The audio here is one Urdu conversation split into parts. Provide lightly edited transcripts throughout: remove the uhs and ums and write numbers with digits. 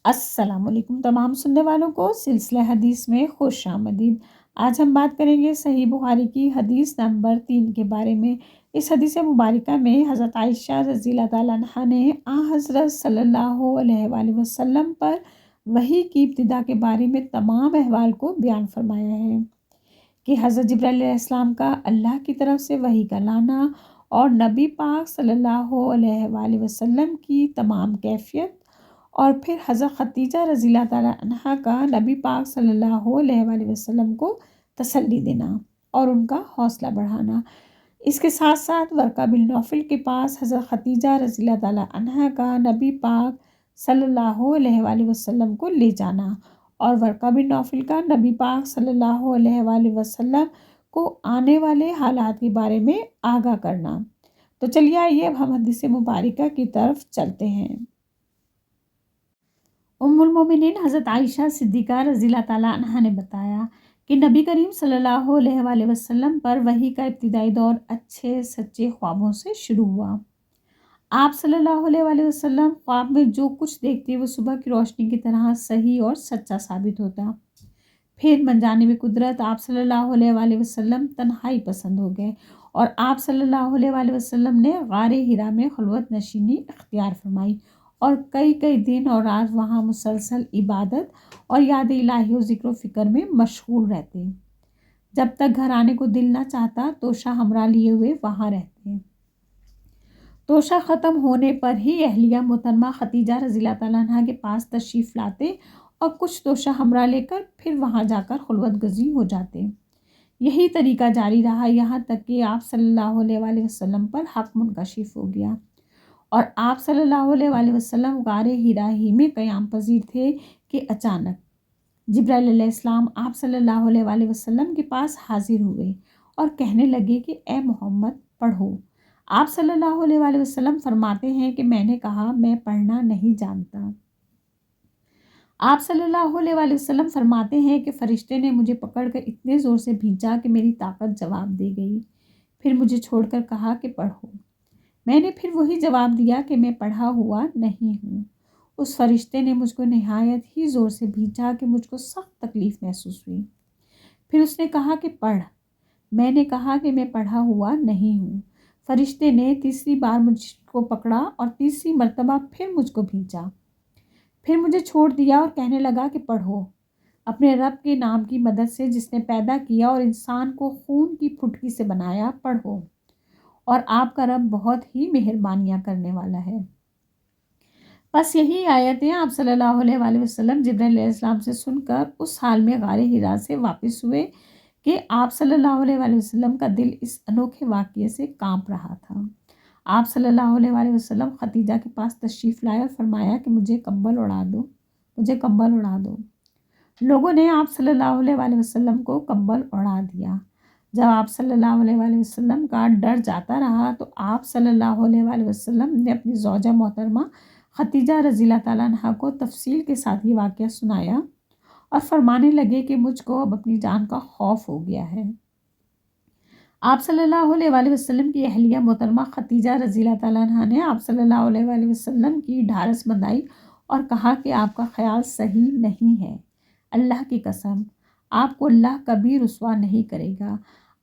السلام علیکم تمام سننے والوں کو سلسلہ حدیث میں خوش آمدید۔ آج ہم بات کریں گے صحیح بخاری کی حدیث نمبر 3 کے بارے میں۔ اس حدیث مبارکہ میں حضرت عائشہ رضی اللہ تعالیٰ عنہا نے حضرت صلی اللہ علیہ وآلہ وسلم پر وحی کی ابتدا کے بارے میں تمام احوال کو بیان فرمایا ہے کہ حضرت جبرائیل علیہ السلام کا اللہ کی طرف سے وحی کا لانا اور نبی پاک صلی اللہ علیہ وآلہ وسلم کی تمام کیفیت، اور پھر حضرت خدیجہ رضی اللہ تعالیٰ عنہا کا نبی پاک صلی اللہ علیہ وآلہ وسلم کو تسلی دینا اور ان کا حوصلہ بڑھانا۔ اس کے ساتھ ساتھ ورقہ بن نوفل کے پاس حضرت خدیجہ رضی اللہ تعالیٰ عنہا کا نبی پاک صلی اللہ علیہ وآلہ وسلم کو لے جانا اور ورقہ بن نوفل کا نبی پاک صلی اللہ علیہ وآلہ وسلم کو آنے والے حالات کے بارے میں آگاہ کرنا۔ تو چلیے آئیے اب ہم حدیث مبارکہ کی طرف چلتے ہیں۔ ام المومنین حضرت عائشہ صدیقہ رضی اللہ تعالیٰ عنہا نے بتایا کہ نبی کریم صلی اللہ علیہ وآلہ وسلم پر وحی کا ابتدائی دور اچھے سچے خوابوں سے شروع ہوا۔ آپ صلی اللہ علیہ وآلہ وسلم خواب میں جو کچھ دیکھتے وہ صبح کی روشنی کی طرح صحیح اور سچا ثابت ہوتا۔ پھر من جانب قدرت آپ صلی اللہ علیہ وآلہ وسلم تنہائی پسند ہو گئے اور آپ صلی اللہ علیہ وآلہ وسلم نے غار حرا میں خلوت نشینی اختیار فرمائی اور کئی دن اور رات وہاں مسلسل عبادت اور یاد الہی و ذکر و فکر میں مشغول رہتے۔ جب تک گھر آنے کو دل نہ چاہتا توشہ ہمراہ لیے ہوئے وہاں رہتے۔ توشہ ختم ہونے پر ہی اہلیہ محترمہ خدیجہ رضی اللہ تعالیٰ عنہا کے پاس تشریف لاتے اور کچھ توشہ ہمراہ لے کر پھر وہاں جا کر خلوت گزین ہو جاتے۔ یہی طریقہ جاری رہا یہاں تک کہ آپ صلی اللہ علیہ وآلہ وسلم پر حق منکشف ہو گیا اور آپ صلی اللہ علیہ وآلہ وسلم غار حرا ہی میں قیام پذیر تھے کہ اچانک جبرائیل علیہ السلام آپ صلی اللہ علیہ وآلہ وسلم کے پاس حاضر ہوئے اور کہنے لگے کہ اے محمد پڑھو۔ آپ صلی اللہ علیہ وآلہ وسلم فرماتے ہیں کہ میں نے کہا میں پڑھنا نہیں جانتا۔ آپ صلی اللہ علیہ وآلہ وسلم فرماتے ہیں کہ فرشتے نے مجھے پکڑ کر اتنے زور سے بھینچا کہ میری طاقت جواب دے گئی، پھر مجھے چھوڑ کر کہا کہ پڑھو۔ میں نے پھر وہی جواب دیا کہ میں پڑھا ہوا نہیں ہوں۔ اس فرشتے نے مجھ کو نہایت ہی زور سے بھینچا کہ مجھ کو سخت تکلیف محسوس ہوئی۔ پھر اس نے کہا کہ پڑھ۔ میں نے کہا کہ میں پڑھا ہوا نہیں ہوں۔ فرشتے نے تیسری بار مجھ کو پکڑا اور تیسری مرتبہ پھر مجھ کو بھینچا، پھر مجھے چھوڑ دیا اور کہنے لگا کہ پڑھو اپنے رب کے نام کی مدد سے جس نے پیدا کیا اور انسان کو خون کی پھٹکی سے بنایا، پڑھو اور آپ کا رب بہت ہی مہربانیاں کرنے والا ہے۔ بس یہی آیتیں آپ صلی اللہ علیہ وآلہ وسلم جبرائیل علیہ السلام سے سن کر اس حال میں غار حرا سے واپس ہوئے کہ آپ صلی اللہ علیہ وآلہ وسلم کا دل اس انوکھے واقعے سے کانپ رہا تھا۔ آپ صلی اللہ علیہ وآلہ وسلم خدیجہ کے پاس تشریف لائے اور فرمایا کہ مجھے کمبل اڑا دو۔ لوگوں نے آپ صلی اللہ علیہ وآلہ وسلم کو کمبل اڑا دیا۔ جب آپ صلی اللہ علیہ وآلہ وسلم کا ڈر جاتا رہا تو آپ صلی اللہ علیہ وآلہ وسلم نے اپنی زوجہ محترمہ خدیجہ رضی اللہ تعالیٰ عنہا کو تفصیل کے ساتھ یہ واقعہ سنایا اور فرمانے لگے کہ مجھ کو اب اپنی جان کا خوف ہو گیا ہے۔ آپ صلی اللہ علیہ وآلہ وسلم کی اہلیہ محترمہ خدیجہ رضی اللہ تعالیٰ عنہا نے آپ صلی اللہ علیہ وآلہ وسلم کی ڈھارس بندھائی اور کہا کہ آپ کا خیال صحیح نہیں ہے، اللہ کی قسم آپ کو اللہ کبھی رسوا نہیں کرے گا۔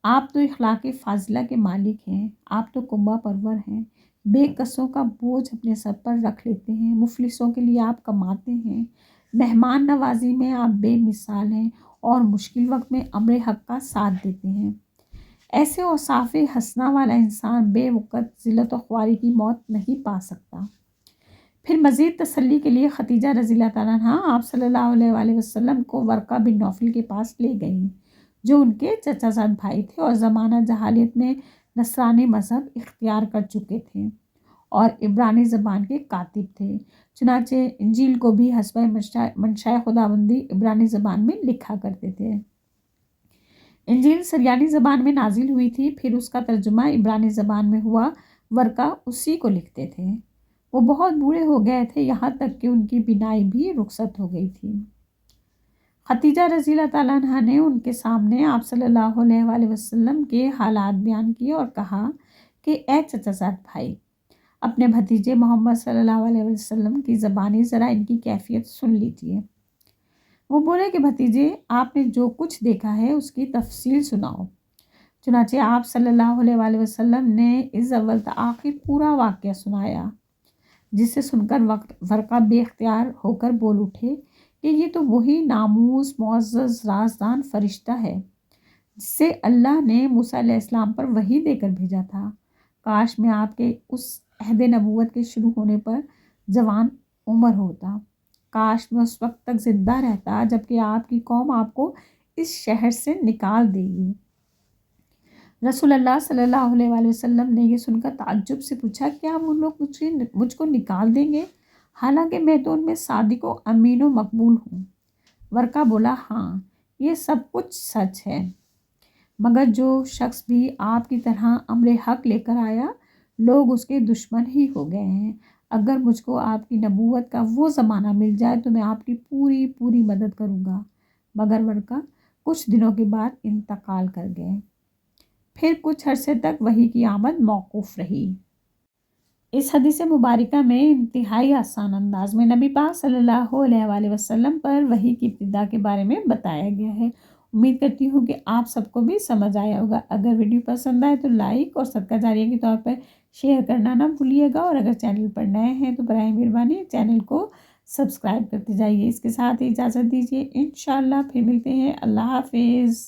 آپ تو اخلاق فاضلہ کے مالک ہیں، آپ تو کنبہ پرور ہیں، بے کسوں کا بوجھ اپنے سر پر رکھ لیتے ہیں، مفلسوں کے لیے آپ کماتے ہیں، مہمان نوازی میں آپ بے مثال ہیں اور مشکل وقت میں امر حق کا ساتھ دیتے ہیں۔ ایسے اوصاف حسنہ والا انسان بے وقت ذلت و خواری کی موت نہیں پا سکتا۔ پھر مزید تسلی کے لیے خدیجہ رضی اللہ تعالیٰ عنہا آپ صلی اللہ علیہ وآلہ وسلم کو ورقہ بن نوفل کے پاس لے گئیں جو ان کے چچا زاد بھائی تھے اور زمانہ جہالیت میں نصرانی مذہب اختیار کر چکے تھے اور عبرانی زبان کے کاتب تھے، چنانچہ انجیل کو بھی حسب منشاء خداوندی عبرانی زبان میں لکھا کرتے تھے۔ انجیل سریانی زبان میں نازل ہوئی تھی، پھر اس کا ترجمہ عبرانی زبان میں ہوا، ورقہ اسی کو لکھتے تھے۔ وہ بہت بوڑھے ہو گئے تھے یہاں تک کہ ان کی بینائی بھی رخصت ہو گئی تھی۔ خدیجہ رضی اللہ تعالیٰ عنہا نے ان کے سامنے آپ صلی اللہ علیہ وآلہ وسلم کے حالات بیان کیے اور کہا کہ اے چچا زاد بھائی، اپنے بھتیجے محمد صلی اللہ علیہ وسلم کی زبانی ذرا ان کی کیفیت سن لیجیے۔ وہ بولے کہ بھتیجے، آپ نے جو کچھ دیکھا ہے اس کی تفصیل سناؤ۔ چنانچہ آپ صلی اللہ علیہ وآلہ وسلم نے از اول تا آخر پورا واقعہ سنایا، جسے سن کر ورقہ بے اختیار ہو کر بول اٹھے کہ یہ تو وہی ناموس معزز رازدان فرشتہ ہے جس سے اللہ نے موسیٰ علیہ السلام پر وحی دے کر بھیجا تھا۔ کاش میں آپ کے اس عہد نبوت کے شروع ہونے پر جوان عمر ہوتا، کاش میں اس وقت تک زندہ رہتا جبکہ آپ کی قوم آپ کو اس شہر سے نکال دے گی۔ رسول اللہ صلی اللہ علیہ وآلہ وسلم نے یہ سن کر تعجب سے پوچھا، کیا وہ لوگ مجھ کو نکال دیں گے، حالانکہ میں تو ان میں صادق و امین و مقبول ہوں؟ ورقہ بولا، ہاں یہ سب کچھ سچ ہے، مگر جو شخص بھی آپ کی طرح امر حق لے کر آیا لوگ اس کے دشمن ہی ہو گئے ہیں۔ اگر مجھ کو آپ کی نبوت کا وہ زمانہ مل جائے تو میں آپ کی پوری مدد کروں گا۔ مگر ورقہ کچھ دنوں کے بعد انتقال کر گئے۔ پھر کچھ عرصے تک وحی کی آمد موقوف رہی۔ اس حدیث مبارکہ میں انتہائی آسان انداز میں نبی پاک صلی اللہ علیہ وآلہ وسلم پر وحی کی ابتدا کے بارے میں بتایا گیا ہے۔ امید کرتی ہوں کہ آپ سب کو بھی سمجھ آیا ہوگا۔ اگر ویڈیو پسند آئے تو لائک اور صدقہ جاریہ کے طور پر شیئر کرنا نہ بھولیے گا، اور اگر چینل پر نئے ہیں تو برائے مہربانی چینل کو سبسکرائب کرتے جائیے۔ اس کے ساتھ ہی اجازت دیجیے، انشاءاللہ پھر ملتے ہیں۔ اللہ حافظ۔